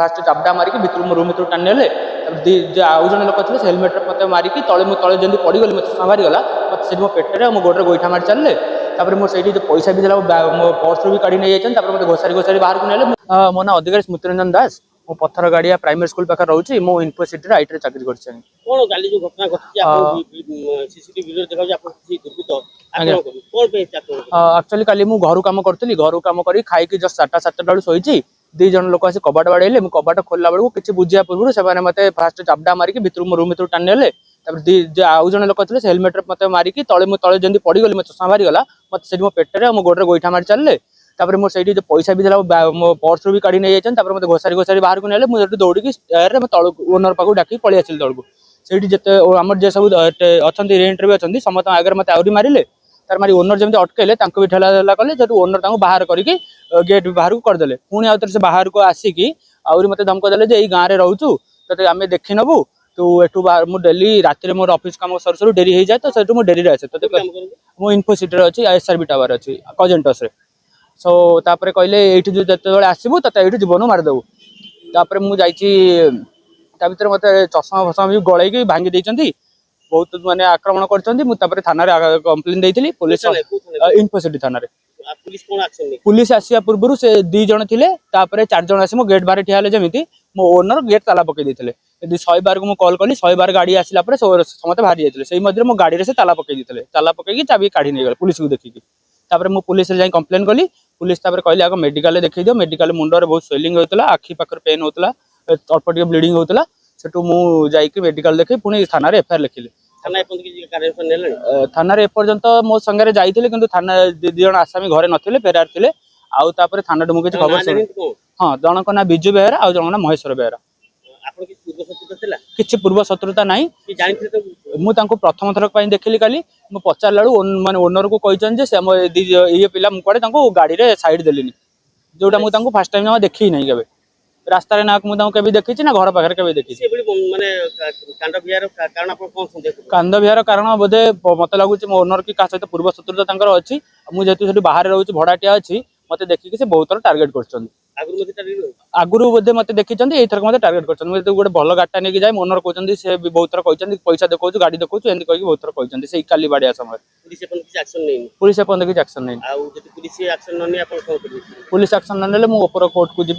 fast चापडा मारिकी भितर room भितर टाणी नेले आउ जन लोक थे हेलमेट मत मारिकी तले जमी पड़गली मत संभारी गला मत से मो पेटे मो गोड़े गोईठा मारी चलले मोर से पैसा भी मो पर्स भी काढ़ी नहीं जाते मोते घोषारी घोषारी बाहर को नेले मो ना अधिकारी स्मृति रंजन दास मो पत्थर गाड़िया प्राइमरी स्कूल पाखे रोचे मो इन्फोसिटी आईटी चाकरी कर एक्चुअली काली मु घर काम करी घर काम करी खाई जस्ट 7:30 बेलू शोची 2 जन लोक आसी कबाट बाड़े मु कबाट खोलला बेलू किसी बुझा पूर्व से मत फास्ट चापडा मारिकी भितर रूम भितर टाणी नेले आउ जन लोक थे हेलमेट मत मारिकी तले जमी पड़गली मत संभारी गला मत से मो पेटे मो गोड़े गोईठा मारी चलले मोर से पैसा भी मो पर्स भी काढ़ी नहीं जाते मोते घोषारी घोषारी बाहर को नेले मुझे दौड़ी तल ओनर पाक डाक पलि आसिल तौक से आम जे सब अच्छा रेन्ट भी अच्छा समस्त आगे मत आहरी मारे तार मारी ओनर जमी अटकेले भी ठेला कले जो ओनर बाहर करके गेट बाहर को करदे पुणी आउ से बाहर को आसिकी आहरी मत धमक देले यही गाँव में रोचु तो आम देखी नबू तू एठू मुझे डेली राति मोर ऑफिस काम सर सर डेरी हो जाए तो से मुझे डेरी आसे तो मो इन्फोसिटी अच्छी एसआरबी टावर अच्छी कजेंटस सो तापर कहले ये जो आसबू तो ये जीवन मारिदेबू तापर मुझे मत चषमा फसमा भी गलैक भांगी देती बहुत माने आक्रमण कर थाना कंप्लेन देती पुलिस इन्फोसिटी थाना पुलिस आसिया पूर्व से 2 जन थे 4 जन आसी मो गेट बाहर ठिया जमी मो ओनर गेट ताला पकई देते 100 बार को कॉल कली 100 बार गाड़ी आसला समस्त बाहरी जाते से मध्य मो गाड़ी से ताला पकई देते ताला पकई चाबी काढ़ी नहीं गले पुलिस को देखिकी मु पुलिस जाई कंप्लेन कली पुलिस कहले आगे मेडिकल देखी दियो मेडिकल मुंडर बहुत स्वेलिंग होता आखि पाखे पेन होता अल्प टे ब्लीडिंग होता सेठू मुझे मेडिकल देखी पुणी थाना एफआईआर लिखिली थाना एपर्यंत मो संगे जाइए कि थाना 2 जन आसामी घरे नथिले फेरार थे आउ थाना मुझे खबर हाँ जनक ना बिजु बेहरा आउ जनक ना महेश्वर बेहरा किसी पूर्व शत्रुता ना मुझे प्रथम थर देखिली काली मुझे पचारा माने ओनर को कहते ये पिला मुझे गाड़ी में साइड देली जोटा मुझे फास्ट टाइम देखी नहीं के रास्ता ना मुझे देखी ना घर पाखे के देखी कांद विहार कारण बोधे मत लगुच मो ओनर की सहित पूर्व शत्रुता अच्छी मुझे बाहर रोचे भड़ाटिया अच्छी मत देखिए से बहुत थर टार्गेट कर आगुरी बोधे मत देखी एथर मत टार्गेट कर गोटे भल गाड़ी नहीं जाए ओनर कहते से बहुत थर कहते पैसा देखो गाड़ी देखो एमती कही बहुत थर कहते से काली बाड़िया समय पुलिस एपन किसी एक्शन नहीं पुलिस एक्शन ना कोर्ट को जी